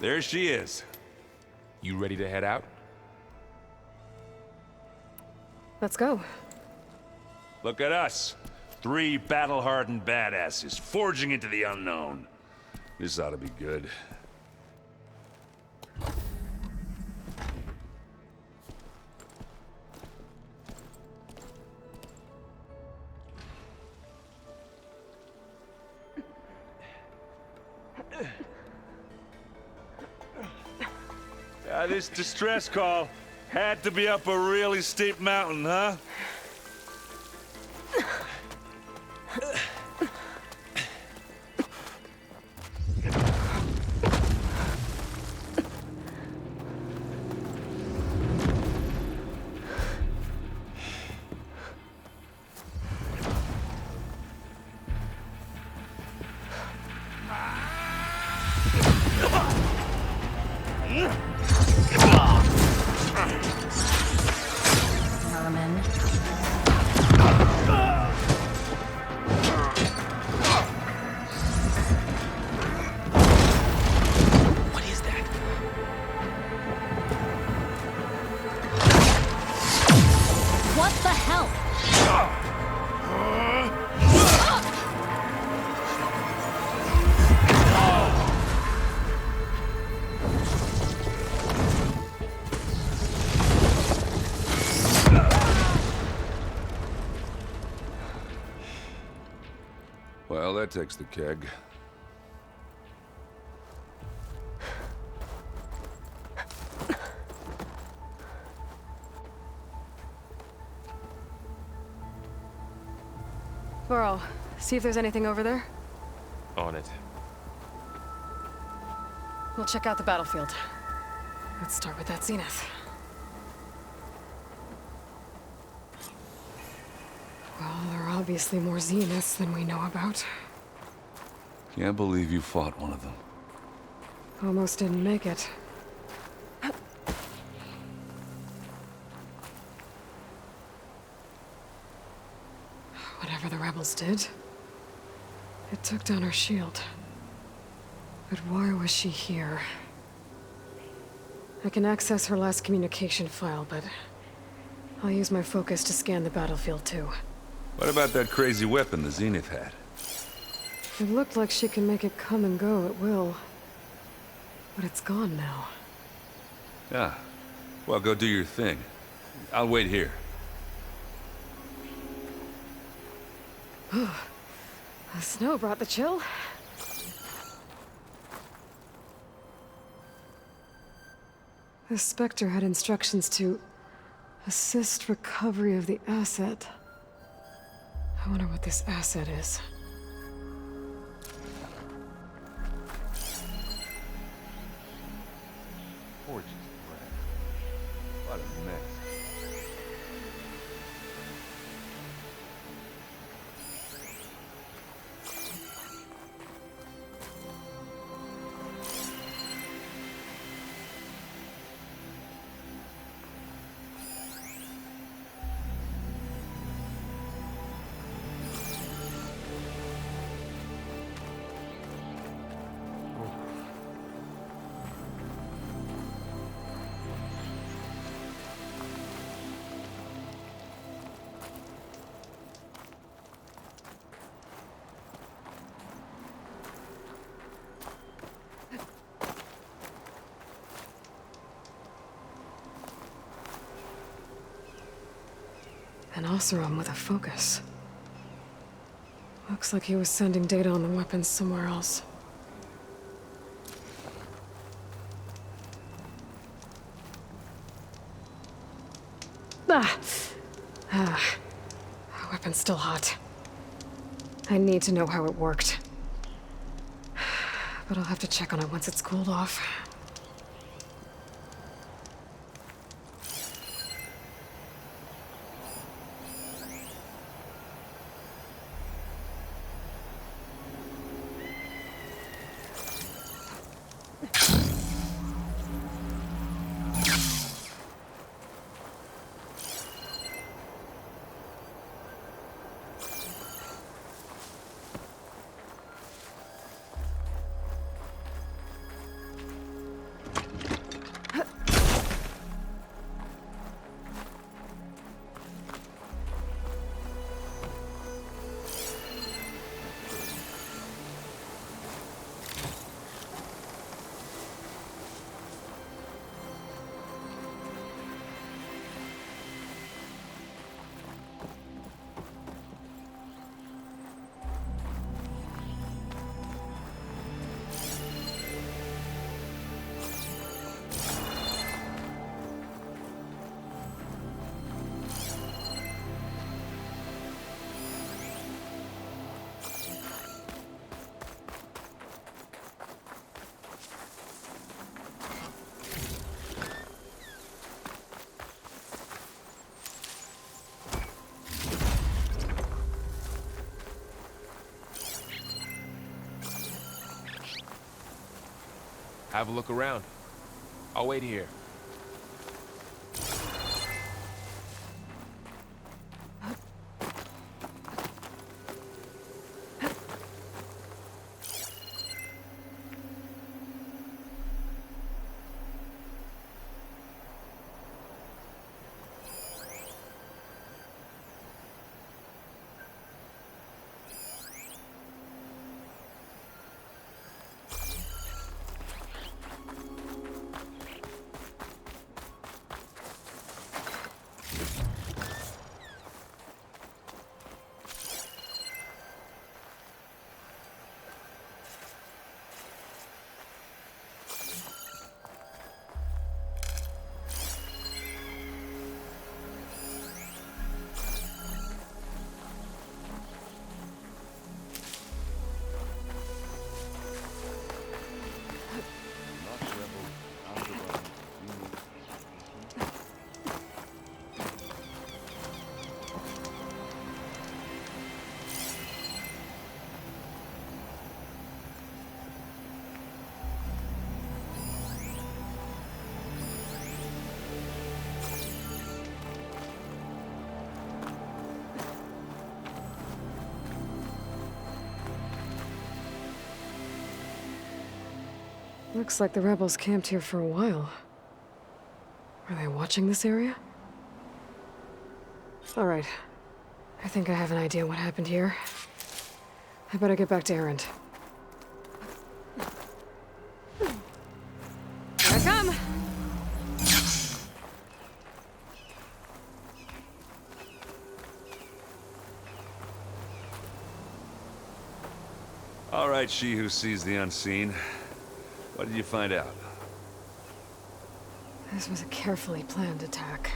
There she is. You ready to head out? Let's go. Look at us. 3 battle-hardened badasses forging into the unknown. This ought to be good. This distress call had to be up a really steep mountain, huh? Well, that takes the keg. Burrow, see if there's anything over there. On it. We'll check out the battlefield. Let's start with that zenith. Well, there are obviously more zeniths than we know about. Can't believe you fought one of them. Almost didn't make it. Whatever the rebels did, it took down her shield. But why was she here? I can access her last communication file, but I'll use my focus to scan the battlefield too. What about that crazy weapon the Zenith had? It looked like she can make it come and go at will. But it's gone now. Ah. Well, go do your thing. I'll wait here. The snow brought the chill. The Spectre had instructions to assist recovery of the asset. I wonder what this asset is. Gorgeous breath. What a mess. An Oseram with a focus. Looks like he was sending data on the weapons somewhere else. Our weapon's still hot. I need to know how it worked. But I'll have to check on it once it's cooled off. Have a look around. I'll wait here. Looks like the rebels camped here for a while. Are they watching this area? All right. I think I have an idea what happened here. I better get back to Erend. Here I come! All right, she who sees the unseen. What did you find out? This was a carefully planned attack.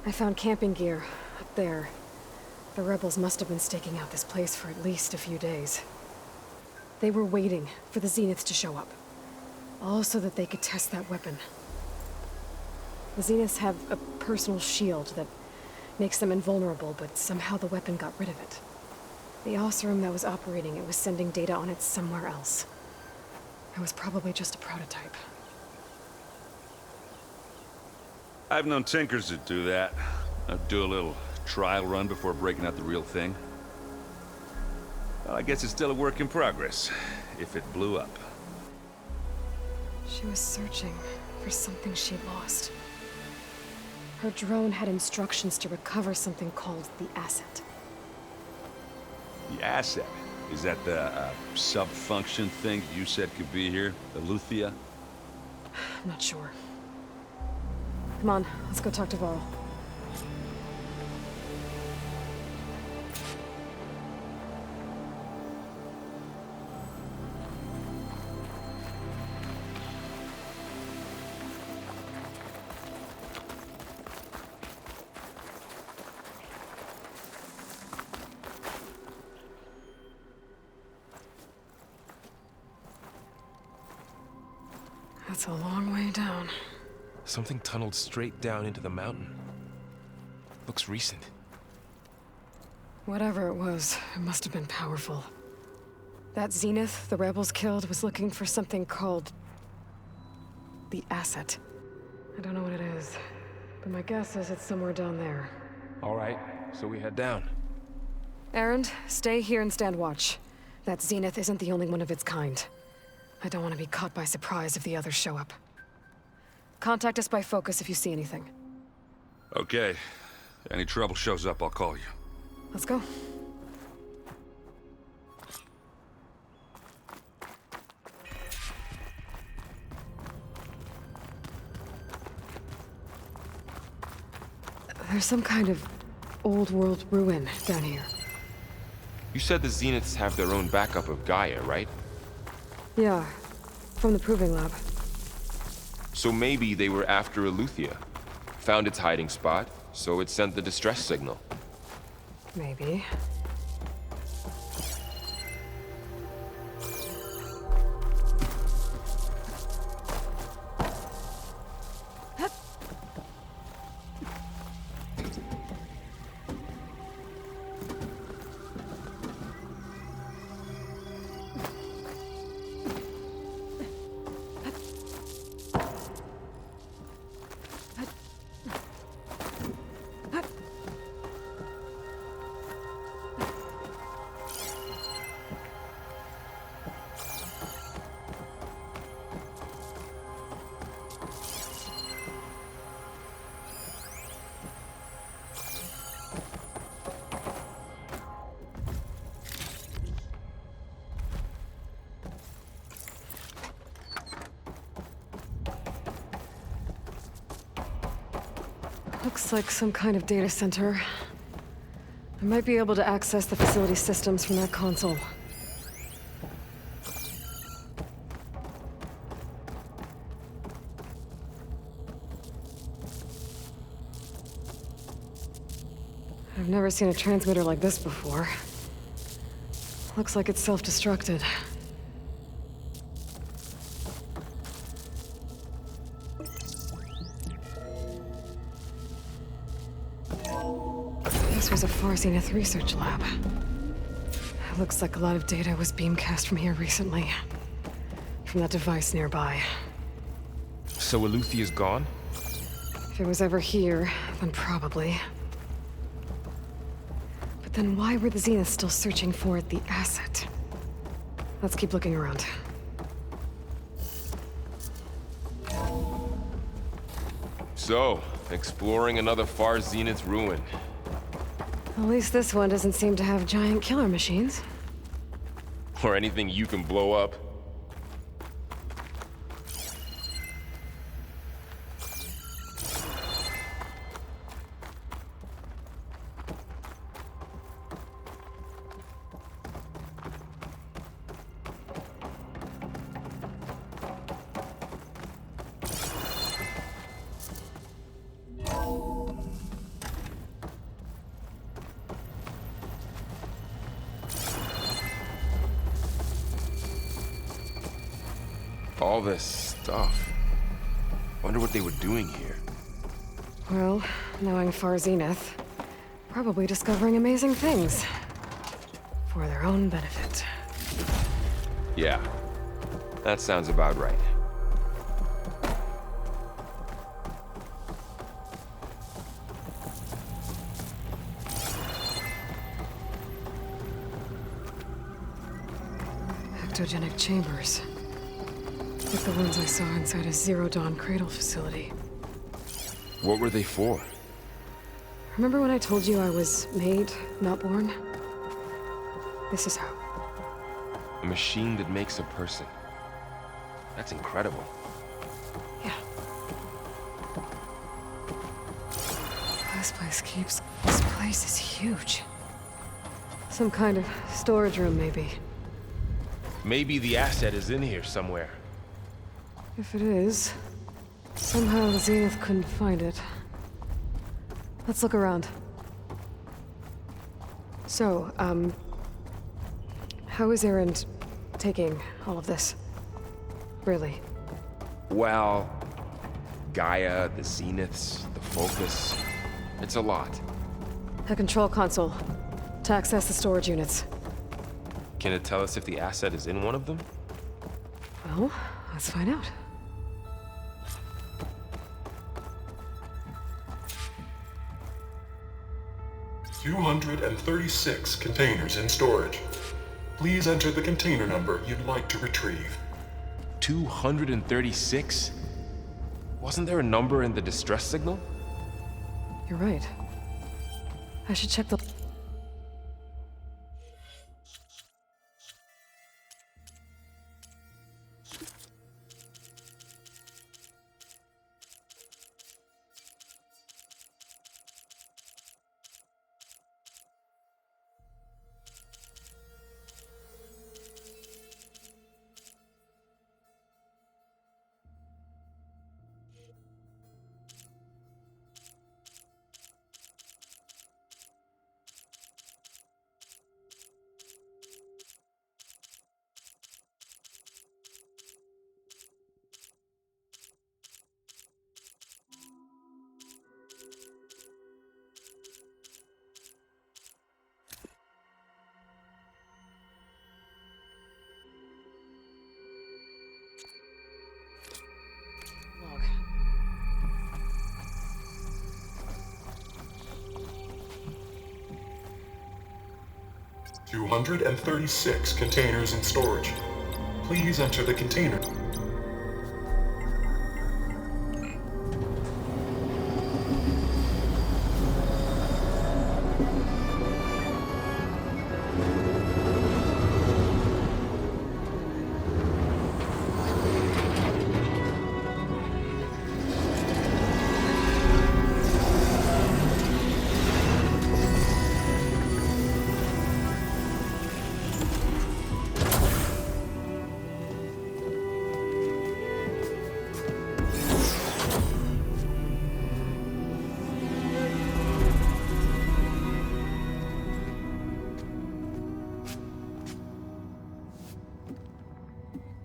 I found camping gear up there. The rebels must have been staking out this place for at least a few days. They were waiting for the Zeniths to show up. All so that they could test that weapon. The Zeniths have a personal shield that makes them invulnerable, but somehow the weapon got rid of it. The Osram that was operating it was sending data on it somewhere else. It was probably just a prototype. I've known tinkers that do that. I'd do a little trial run before breaking out the real thing. Well, I guess it's still a work in progress, if it blew up. She was searching for something she lost. Her drone had instructions to recover something called the asset. The asset? Is that the sub-function thing you said could be here? The Luthia? I'm not sure. Come on, let's go talk to Varl. That's a long way down. Something tunneled straight down into the mountain. Looks recent. Whatever it was, it must have been powerful. That Zenith the rebels killed was looking for something called the asset. I don't know what it is, but my guess is it's somewhere down there. All right, so we head down. Erend, stay here and stand watch. That Zenith isn't the only one of its kind. I don't want to be caught by surprise if the others show up. Contact us by focus if you see anything. Okay. Any trouble shows up, I'll call you. Let's go. There's some kind of old world ruin down here. You said the Zeniths have their own backup of Gaia, right? Yeah, from the Proving Lab. So maybe they were after Eleuthia. Found its hiding spot, so it sent the distress signal. Maybe. Looks like some kind of data center. I might be able to access the facility systems from that console. I've never seen a transmitter like this before. Looks like it's self-destructed. This was a Far Zenith research lab. It looks like a lot of data was beamcast from here recently. From that device nearby. So Eluthia's gone? If it was ever here, then probably. But then why were the Zeniths still searching for the asset? Let's keep looking around. So, exploring another Far Zenith ruin. At least this one doesn't seem to have giant killer machines. Or anything you can blow up. All this stuff. Wonder what they were doing here. Well, knowing Far Zenith, probably discovering amazing things. For their own benefit. Yeah, that sounds about right. Ectogenic chambers. Like the ones I saw inside a Zero Dawn cradle facility. What were they for? Remember when I told you I was made, not born? This is how. A machine that makes a person. That's incredible. Yeah. This place is huge. Some kind of storage room, maybe. Maybe the asset is in here somewhere. If it is, somehow the Zenith couldn't find it. Let's look around. So, how is Erend taking all of this? Really? Well, Gaia, the Zeniths, the Focus. It's a lot. A control console. To access the storage units. Can it tell us if the asset is in one of them? Well, let's find out. $236 containers in storage. Please enter the container number you'd like to retrieve. 236? Wasn't there a number in the distress signal? You're right. I should check the... log. 236 containers in storage. Please enter the container.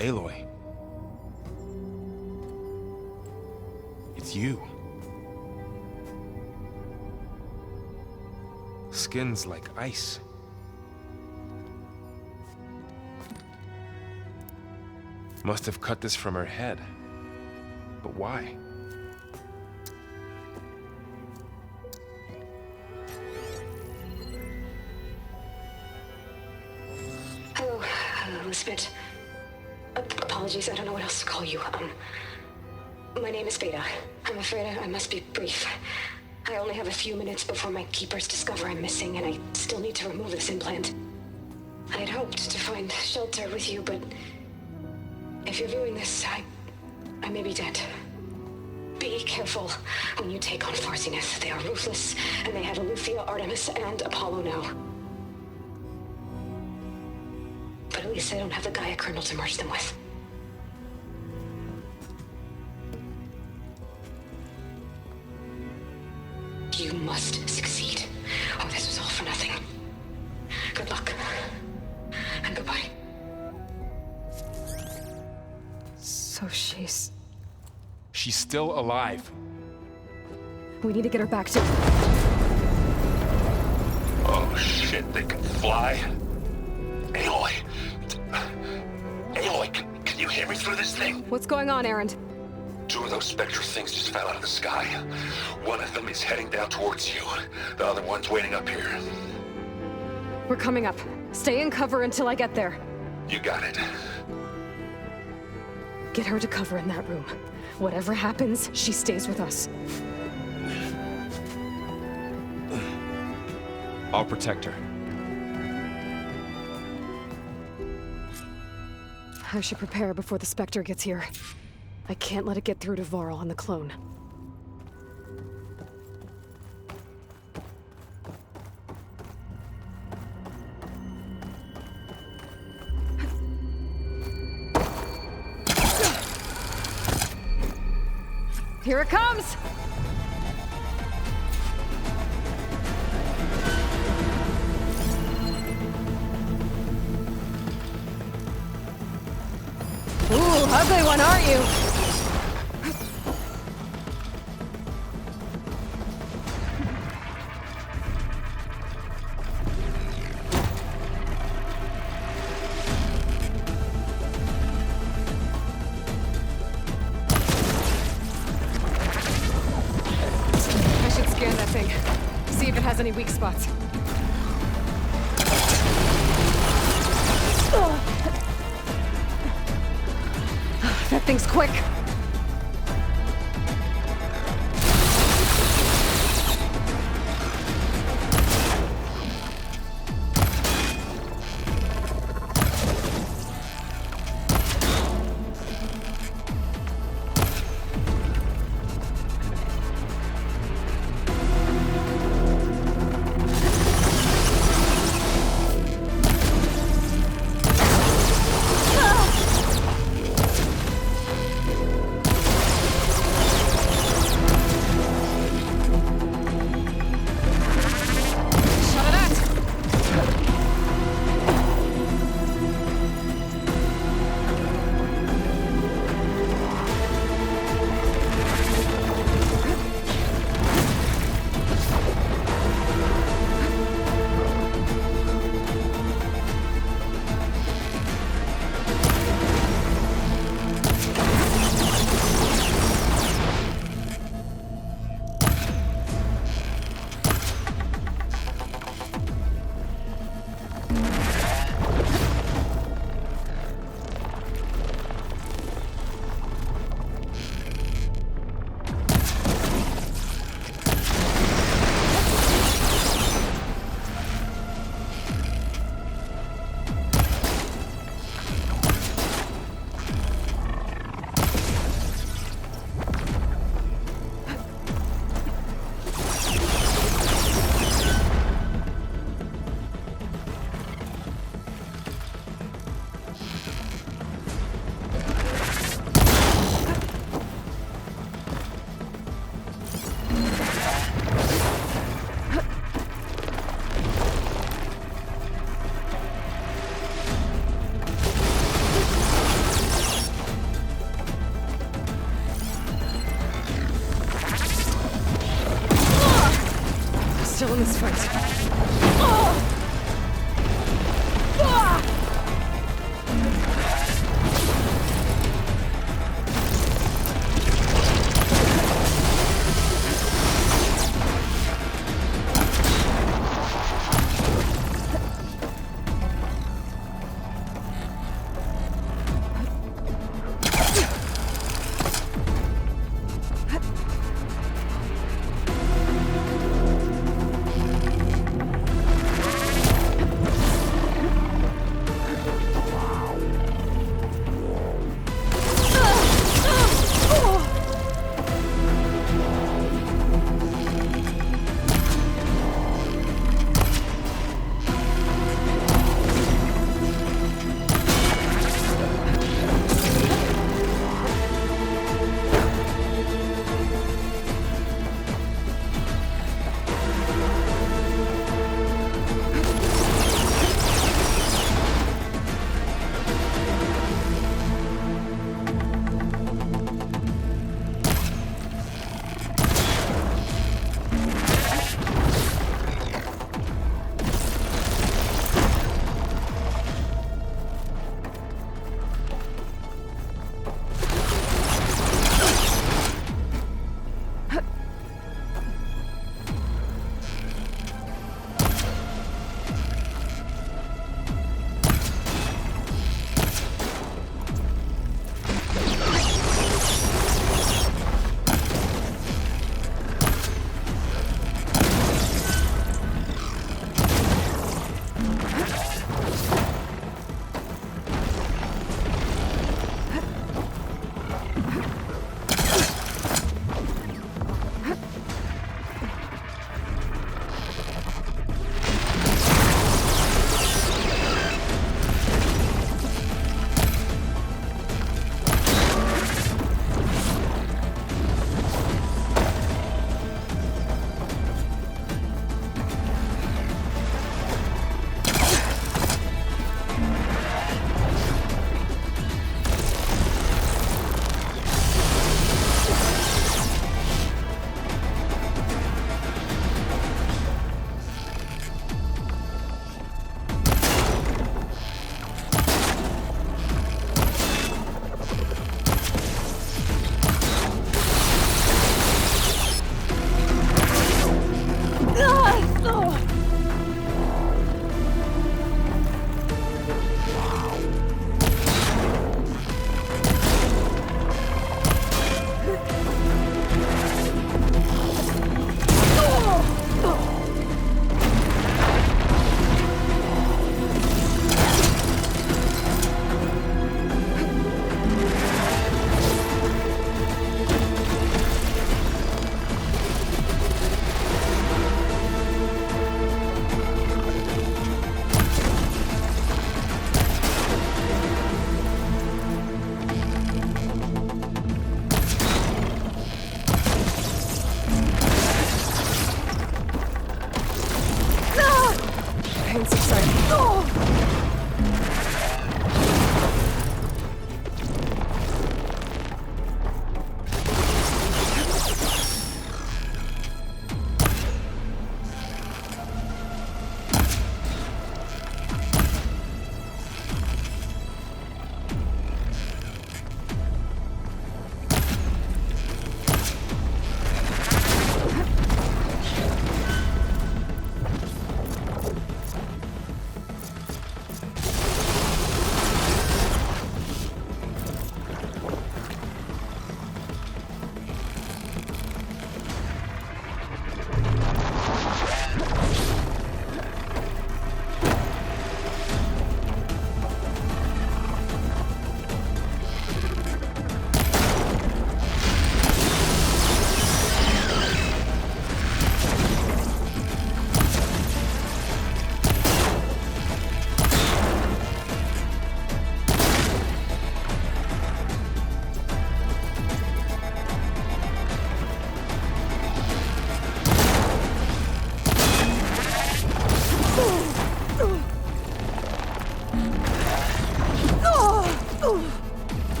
Aloy. It's you. Skin's like ice. Must have cut this from her head. But why? Hello, Elizabeth. Apologies, I don't know what else to call you. My name is Beta. I'm afraid I must be brief. I only have a few minutes before my keepers discover I'm missing, and I still need to remove this implant. I had hoped to find shelter with you, but if you're viewing this, I may be dead. Be careful when you take on Farsiness. They are ruthless, and they have Eleuthia, Artemis, and Apollo now. But at least I don't have the Gaia kernel to merge them with. You must succeed. Oh, this was all for nothing. Good luck. And goodbye. So she's... She's still alive. We need to get her back to... Oh shit, they can fly? Aloy! Aloy, can you hear me through this thing? What's going on, Erend? Two of those spectral things just fell out of the sky. One of them is heading down towards you. The other one's waiting up here. We're coming up. Stay in cover until I get there. You got it. Get her to cover in that room. Whatever happens, she stays with us. I'll protect her. I should prepare before the Spectre gets here. I can't let it get through to Varl and the clone. Here it comes! Ooh, ugly one, aren't you? I should scan that thing. See if it has any weak spots. That thing's quick.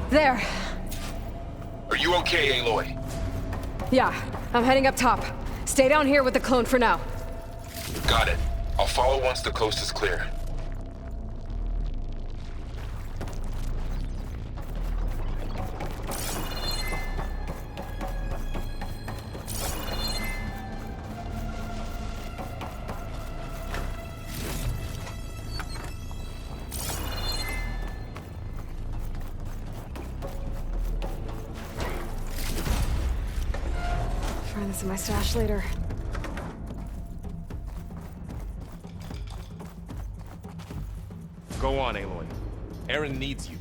There. Are you okay, Aloy? Yeah, I'm heading up top. Stay down here with the clone for now. Got it. I'll follow once the coast is clear. Find this in my stash later. Go on, Aloy. Aaron needs you.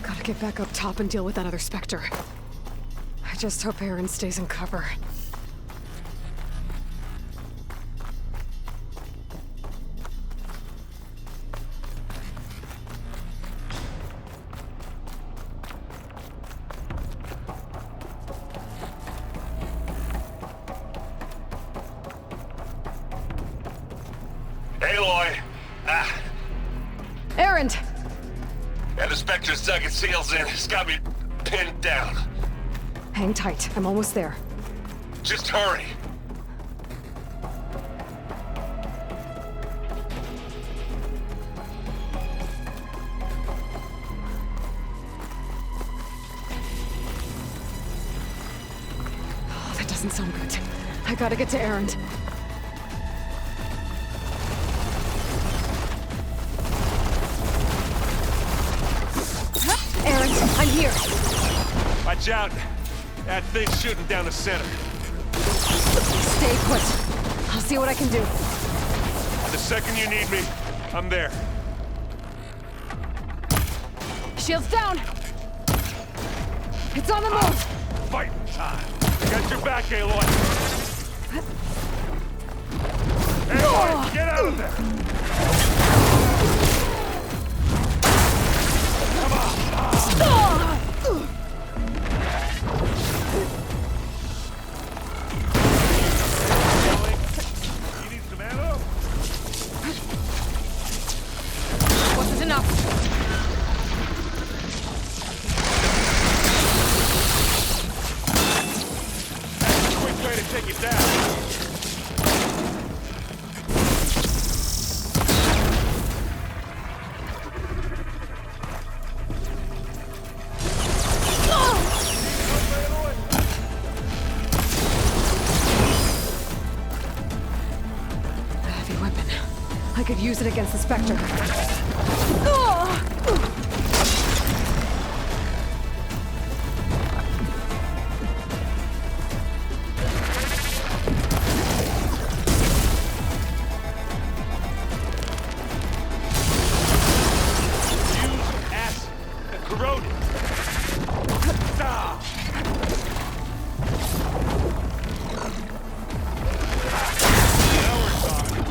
Gotta get back up top and deal with that other Spectre. I just hope Aaron stays in cover. Aloy! Aaron! Yeah, the Spectre's dug its heels in. It's got me pinned down. Hang tight, I'm almost there. Just hurry. Oh, that doesn't sound good. I gotta get to Aaron. Aaron, I'm here. Watch out. That thing's shooting down the center. Stay put. I'll see what I can do. The second you need me, I'm there. Shields down. It's on the move. Fighting time. Got your back, Aloy. Aloy, get out of there. You need some ammo? Wasn't enough. That's a quick way to take it down. A heavy weapon. I could use it against the Spectre. Use acid. Corrode it. Ah. Now we're talking.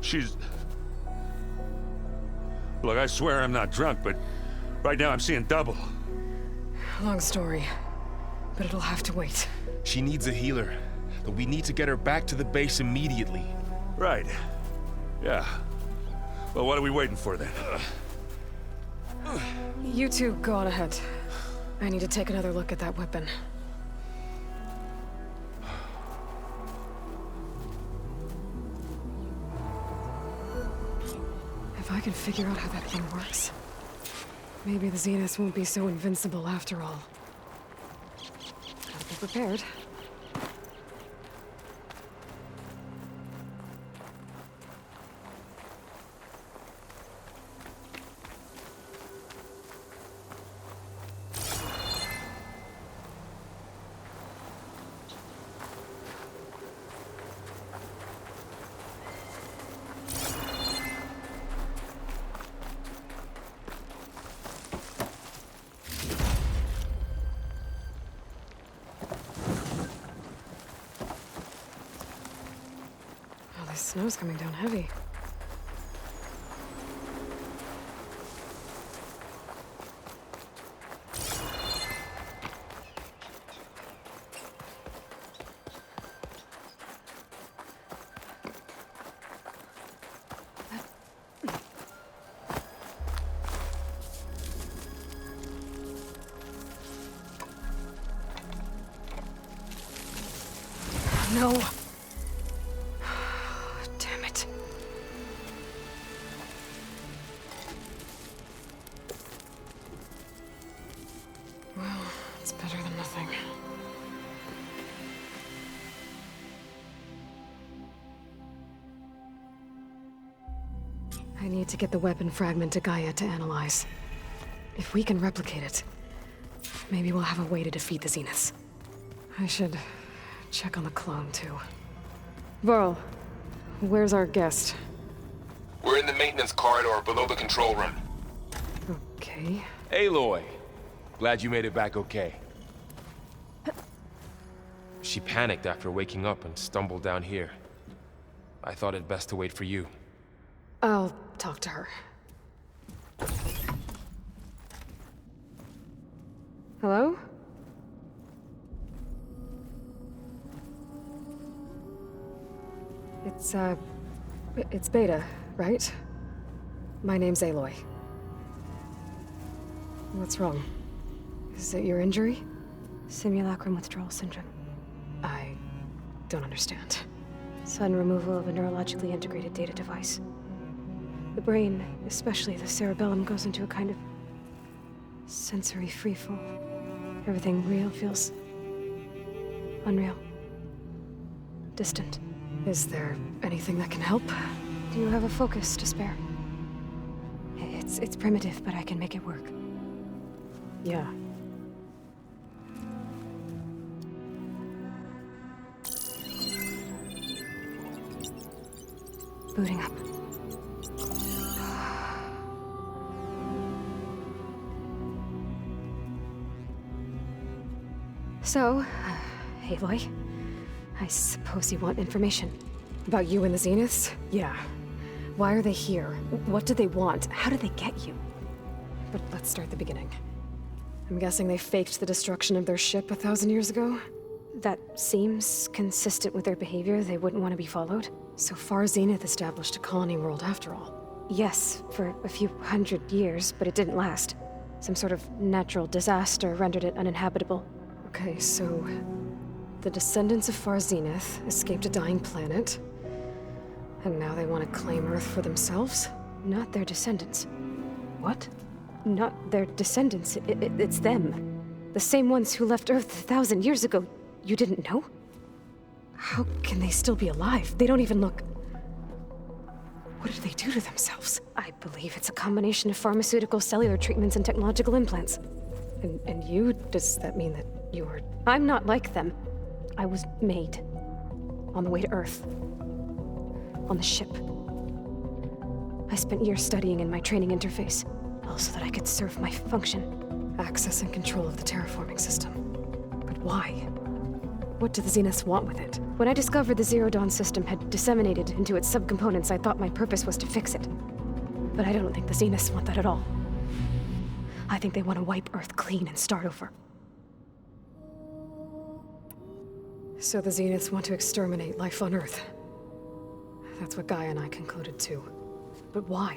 She's... Look, I swear I'm not drunk, but right now I'm seeing double. Long story, but it'll have to wait. She needs a healer, but we need to get her back to the base immediately. Right. Yeah. Well, what are we waiting for then? You two go on ahead. I need to take another look at that weapon. If I can figure out how that thing works, maybe the Zeniths won't be so invincible after all. Gotta be prepared. The snow's coming down heavy. No. Damn it. Well, it's better than nothing. I need to get the weapon fragment to Gaia to analyze. If we can replicate it, maybe we'll have a way to defeat the Zeniths. I should check on the clone, too. Varl, where's our guest? We're in the maintenance corridor below the control room. Okay. Aloy, glad you made it back okay. She panicked after waking up and stumbled down here. I thought it best to wait for you. I'll talk to her. Hello? It's Beta, right? My name's Aloy. What's wrong? Is it your injury? Simulacrum withdrawal syndrome. I don't understand. Sudden removal of a neurologically integrated data device. The brain, especially the cerebellum, goes into a kind of sensory freefall. Everything real feels unreal. Distant. Is there anything that can help? Do you have a focus to spare? It's primitive, but I can make it work. Yeah. Booting up. So, Aloy, I suppose you want information. About you and the Zeniths? Yeah. Why are they here? What do they want? How did they get you? But let's start at the beginning. I'm guessing they faked the destruction of their ship 1,000 years ago? That seems consistent with their behavior. They wouldn't want to be followed. So far, Zenith established a colony world after all. Yes, for a few hundred years, but it didn't last. Some sort of natural disaster rendered it uninhabitable. Okay, so the descendants of Far Zenith escaped a dying planet, and now they want to claim Earth for themselves? Not their descendants. What? Not their descendants. It's them. The same ones who left Earth 1,000 years ago. You didn't know? How can they still be alive? They don't even look... What did they do to themselves? I believe it's a combination of pharmaceutical, cellular treatments, and technological implants. And you? Does that mean that you were... I'm not like them. I was made. On the way to Earth. On the ship. I spent years studying in my training interface, all so that I could serve my function. Access and control of the terraforming system. But why? What do the Zeniths want with it? When I discovered the Zero Dawn system had disseminated into its subcomponents, I thought my purpose was to fix it. But I don't think the Zeniths want that at all. I think they want to wipe Earth clean and start over. So the Zeniths want to exterminate life on Earth. That's what Gaia and I concluded too. But why?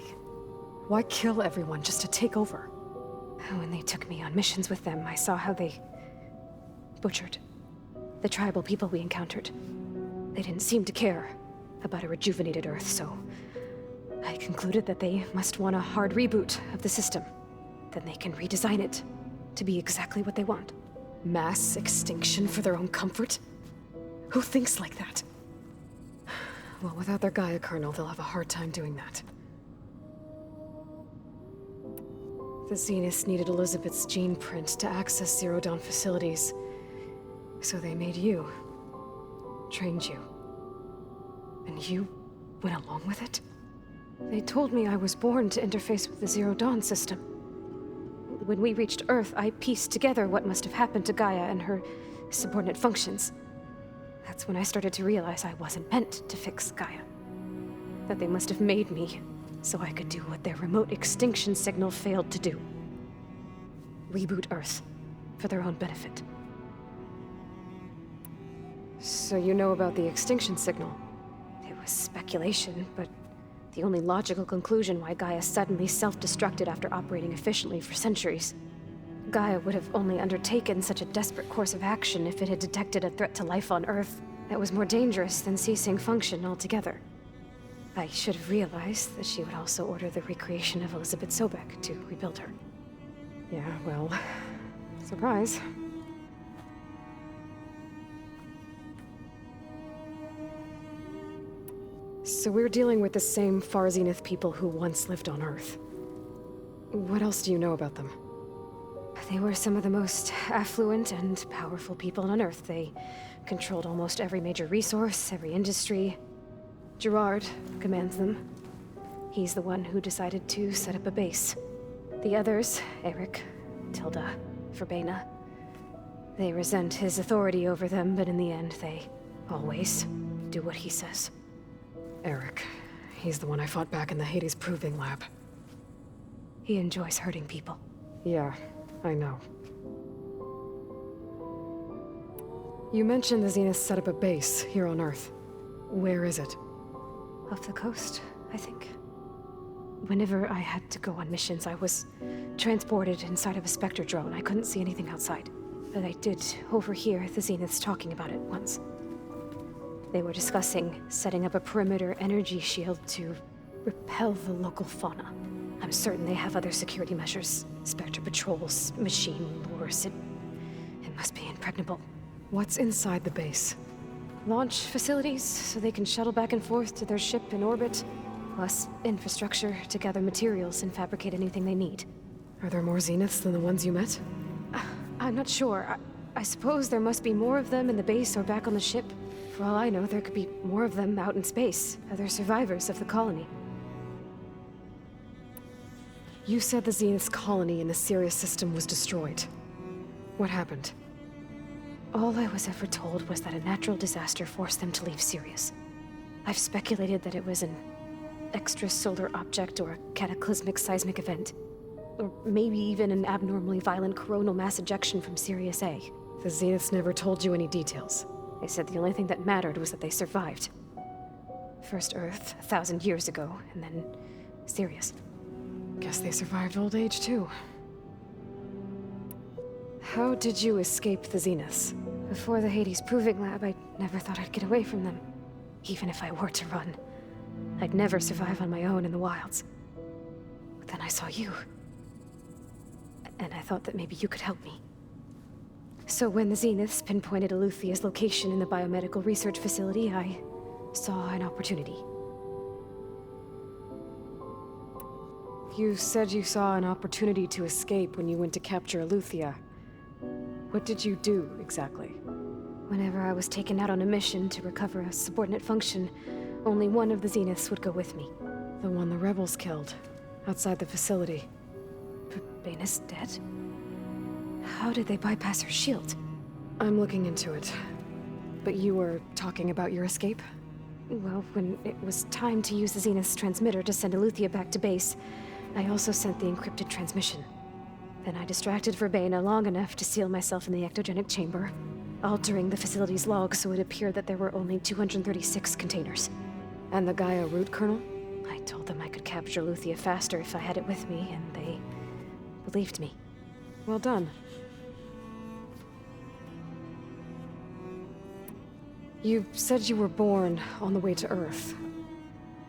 Why kill everyone just to take over? When they took me on missions with them, I saw how they butchered the tribal people we encountered. They didn't seem to care about a rejuvenated Earth, so I concluded that they must want a hard reboot of the system. Then they can redesign it to be exactly what they want. Mass extinction for their own comfort? Who thinks like that? Well, without their Gaia kernel, they'll have a hard time doing that. The Zeniths needed Elizabeth's gene print to access Zero Dawn facilities. So they made you. Trained you. And you went along with it? They told me I was born to interface with the Zero Dawn system. When we reached Earth, I pieced together what must have happened to Gaia and her subordinate functions. That's when I started to realize I wasn't meant to fix Gaia. That they must have made me so I could do what their remote extinction signal failed to do. Reboot Earth for their own benefit. So you know about the extinction signal? It was speculation, but the only logical conclusion why Gaia suddenly self-destructed after operating efficiently for centuries. Gaia would have only undertaken such a desperate course of action if it had detected a threat to life on Earth that was more dangerous than ceasing function altogether. I should have realized that she would also order the recreation of Elizabeth Sobek to rebuild her. Yeah, well, surprise. So we're dealing with the same Far Zenith people who once lived on Earth. What else do you know about them? They were some of the most affluent and powerful people on Earth. They controlled almost every major resource, every industry. Gerard commands them. He's the one who decided to set up a base. The others, Eric, Tilda, Verbena, they resent his authority over them, but in the end, they always do what he says. Eric. He's the one I fought back in the Hades Proving Lab. He enjoys hurting people. Yeah, I know. You mentioned the Zeniths set up a base here on Earth. Where is it? Off the coast, I think. Whenever I had to go on missions, I was transported inside of a Spectre drone. I couldn't see anything outside. But I did overhear the Zeniths talking about it once. They were discussing setting up a perimeter energy shield to repel the local fauna. I'm certain they have other security measures. Spectre patrols, machine lures. It must be impregnable. What's inside the base? Launch facilities, so they can shuttle back and forth to their ship in orbit. Plus infrastructure to gather materials and fabricate anything they need. Are there more Zeniths than the ones you met? I'm not sure. I suppose there must be more of them in the base or back on the ship. For all I know, there could be more of them out in space, other survivors of the colony. You said the Zenith's colony in the Sirius system was destroyed. What happened? All I was ever told was that a natural disaster forced them to leave Sirius. I've speculated that it was an extrasolar object or a cataclysmic seismic event. Or maybe even an abnormally violent coronal mass ejection from Sirius A. The Zeniths never told you any details. They said the only thing that mattered was that they survived. First Earth, 1,000 years ago, and then Sirius. Guess they survived old age, too. How did you escape the Zeniths? Before the Hades Proving Lab, I never thought I'd get away from them. Even if I were to run, I'd never survive on my own in the wilds. But then I saw you. And I thought that maybe you could help me. So when the Zeniths pinpointed Eluthia's location in the biomedical research facility, I saw an opportunity. You said you saw an opportunity to escape when you went to capture Eluthia. What did you do, exactly? Whenever I was taken out on a mission to recover a subordinate function, only one of the Zeniths would go with me. The one the rebels killed, outside the facility. Verbena's dead? How did they bypass her shield? I'm looking into it. But you were talking about your escape? Well, when it was time to use the Zenith's transmitter to send Eleuthia back to base, I also sent the encrypted transmission. Then I distracted Verbena long enough to seal myself in the ectogenic chamber, altering the facility's log so it appeared that there were only 236 containers. And the Gaia root kernel? I told them I could capture Eleuthia faster if I had it with me, and they believed me. Well done. You said you were born on the way to Earth.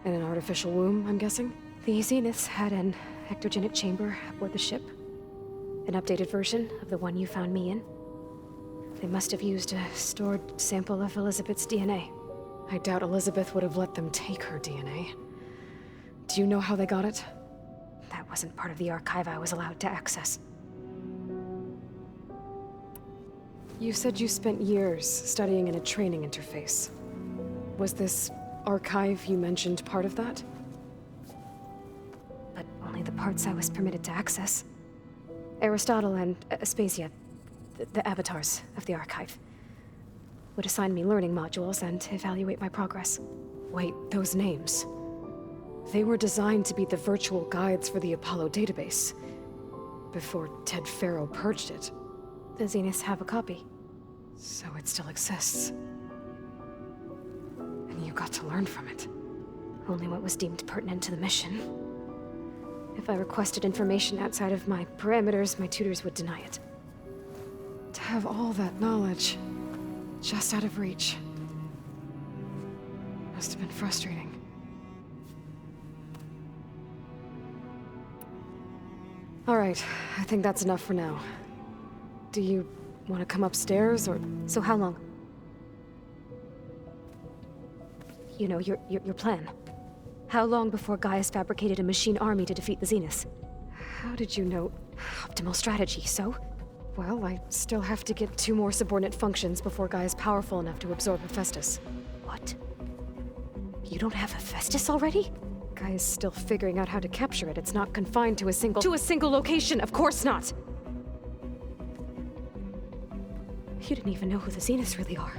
In an artificial womb, I'm guessing? The Zeniths had an ectogenic chamber aboard the ship. An updated version of the one you found me in. They must have used a stored sample of Elizabeth's DNA. I doubt Elizabeth would have let them take her DNA. Do you know how they got it? That wasn't part of the archive I was allowed to access. You said you spent years studying in a training interface. Was this archive you mentioned part of that? But only the parts I was permitted to access. Aristotle and Aspasia, the avatars of the archive, would assign me learning modules and evaluate my progress. Wait, those names. They were designed to be the virtual guides for the Apollo database, before Ted Faro purged it. The Zeniths have a copy. So it still exists. And you got to learn from it. Only what was deemed pertinent to the mission. If I requested information outside of my parameters, my tutors would deny it. To have all that knowledge, just out of reach, must have been frustrating. All right, I think that's enough for now. Do you want to come upstairs, or...? So how long? You know, your plan. How long before Gaia's fabricated a machine army to defeat the Zeniths? How did you know? Optimal strategy, so? Well, I still have to get 2 more subordinate functions before Gaia's powerful enough to absorb Hephaestus. What? You don't have Hephaestus already? Gaia's still figuring out how to capture it. It's not confined to a single location, of course not! You didn't even know who the Zeniths really are.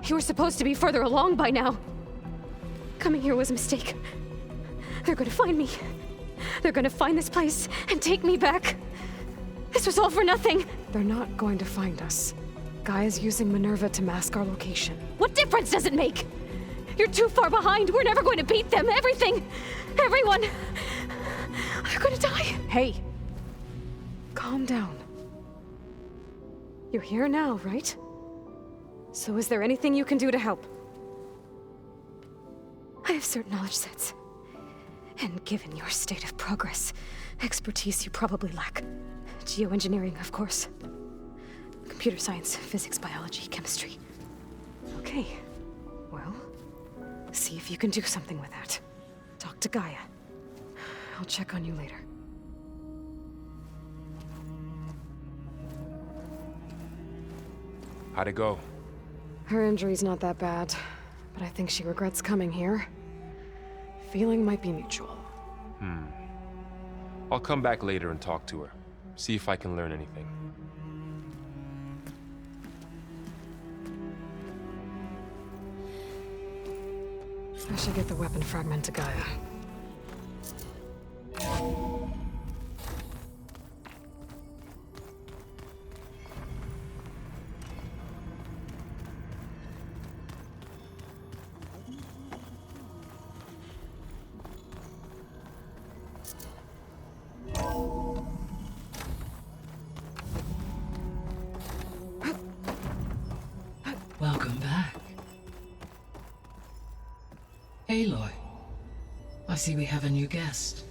You were supposed to be further along by now. Coming here was a mistake. They're gonna find me. They're gonna find this place and take me back. This was all for nothing. They're not going to find us. Gaia's using Minerva to mask our location. What difference does it make? You're too far behind. We're never going to beat them. Everything. Everyone. They're gonna die. Hey. Calm down. You're here now, right? So is there anything you can do to help? I have certain knowledge sets. And given your state of progress, expertise you probably lack. Geoengineering, of course. Computer science, physics, biology, chemistry. Okay. Well, see if you can do something with that. Talk to Gaia. I'll check on you later. How'd it go? Her injury's not that bad, but I think she regrets coming here. Feeling might be mutual. I'll come back later and talk to her. See if I can learn anything. I should get the weapon fragment to Gaia. Welcome back. Aloy, I see we have a new guest.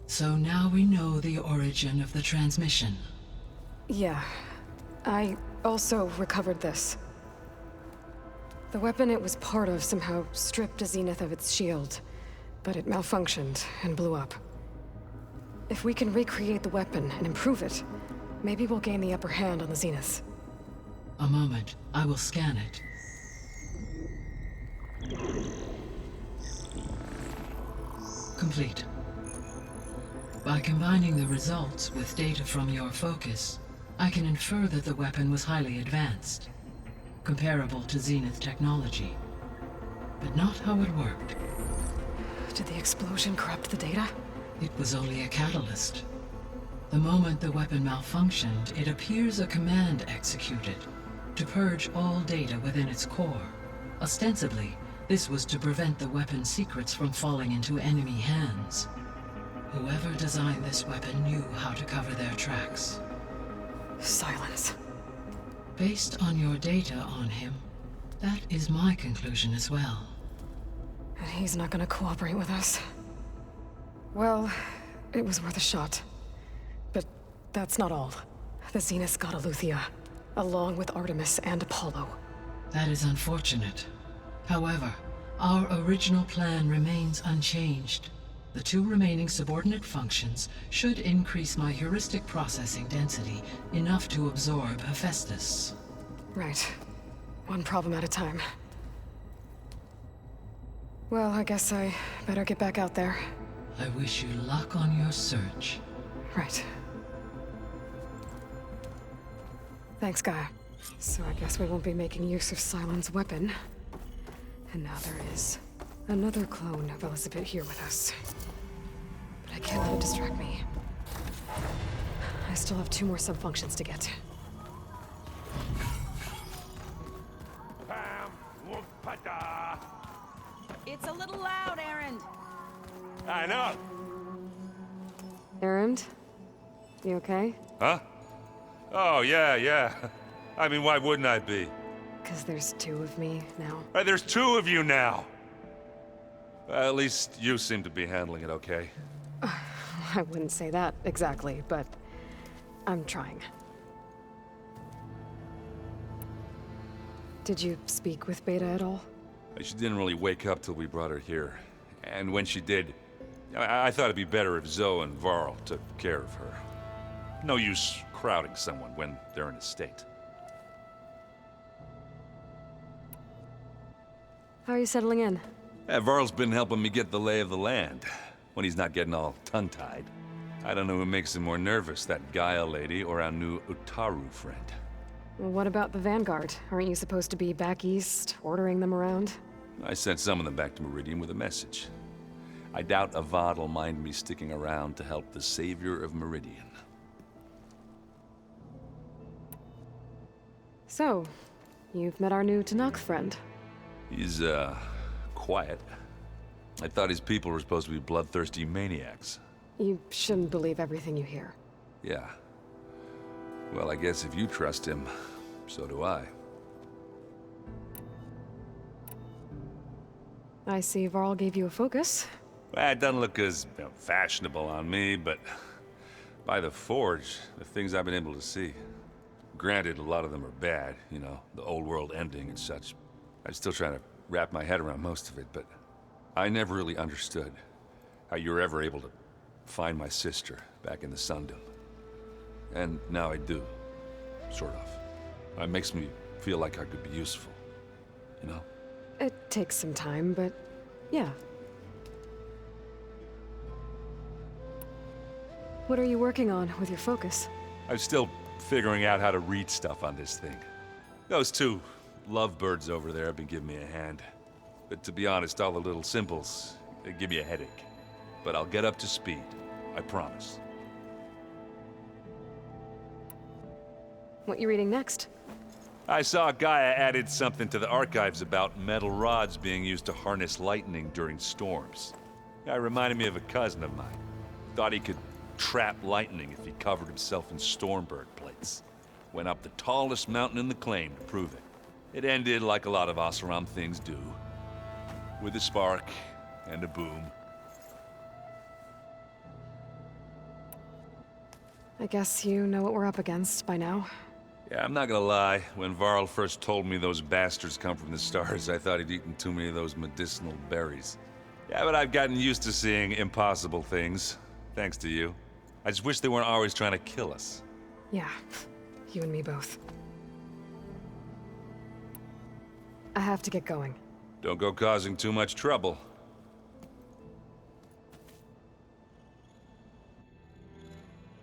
So now we know the origin of the transmission. Yeah. I also recovered this. The weapon it was part of somehow stripped a Zenith of its shield, but it malfunctioned and blew up. If we can recreate the weapon and improve it, maybe we'll gain the upper hand on the Zeniths. A moment, I will scan it. Complete. By combining the results with data from your focus, I can infer that the weapon was highly advanced. comparable to Zenith technology. But not how it worked. Did the explosion corrupt the data? It was only a catalyst. The moment the weapon malfunctioned, it appears a command executed to purge all data within its core. Ostensibly, this was to prevent the weapon's secrets from falling into enemy hands. Whoever designed this weapon knew how to cover their tracks. Silence. Based on your data on him, that is my conclusion as well. And he's not gonna cooperate with us. Well, it was worth a shot. But that's not all. The Zeniths got Aletheia, along with Artemis and Apollo. That is unfortunate. However, our original plan remains unchanged. The 2 remaining subordinate functions should increase my heuristic processing density enough to absorb Hephaestus. Right. One problem at a time. Well, I guess I better get back out there. I wish you luck on your search. Right. Thanks, Gaia. So I guess we won't be making use of Cylon's weapon. And now there is another clone of Elizabeth here with us. But I can't let it distract me. I still have 2 more sub-functions to get. It's a little loud, Erend. I know. Erend? You okay? Huh? Oh, yeah. I mean, why wouldn't I be? 'Cause there's 2 of me now. Right, there's 2 of you now. At least you seem to be handling it okay. I wouldn't say that exactly, but I'm trying. Did you speak with Beta at all? She didn't really wake up till we brought her here. And when she did, I thought it'd be better if Zoe and Varl took care of her. No use crowding someone when they're in a state. How are you settling in? Varl's been helping me get the lay of the land, when he's not getting all tongue-tied. I don't know who makes him more nervous, that Gaia lady or our new Utaru friend. Well, what about the Vanguard? Aren't you supposed to be back east, ordering them around? I sent some of them back to Meridian with a message. I doubt Avad will mind me sticking around to help the savior of Meridian. So, you've met our new Tanakh friend. He's, quiet. I thought his people were supposed to be bloodthirsty maniacs. You shouldn't believe everything you hear. Yeah. Well, I guess if you trust him, so do I. I see Varl gave you a focus. Well, it doesn't look as fashionable on me, but by the Forge, the things I've been able to see. Granted, a lot of them are bad, you know, the old world ending and such. I'm still trying to wrap my head around most of it, but I never really understood how you were ever able to find my sister back in the Sundom. And now I do, sort of. It makes me feel like I could be useful, you know? It takes some time, but yeah. What are you working on with your focus? I'm still figuring out how to read stuff on this thing. Those 2 lovebirds over there have been giving me a hand. But to be honest, all the little symbols, they give me a headache. But I'll get up to speed, I promise. What you reading next? I saw Gaia added something to the archives about metal rods being used to harness lightning during storms. That reminded me of a cousin of mine. Thought he could trap lightning if he covered himself in Stormbird plates. Went up the tallest mountain in the claim to prove it. It ended like a lot of Oseram things do. With a spark and a boom. I guess you know what we're up against by now. Yeah, I'm not gonna lie. When Varl first told me those bastards come from the stars, I thought he'd eaten too many of those medicinal berries. Yeah, but I've gotten used to seeing impossible things. Thanks to you. I just wish they weren't always trying to kill us. Yeah, you and me both. I have to get going. Don't go causing too much trouble.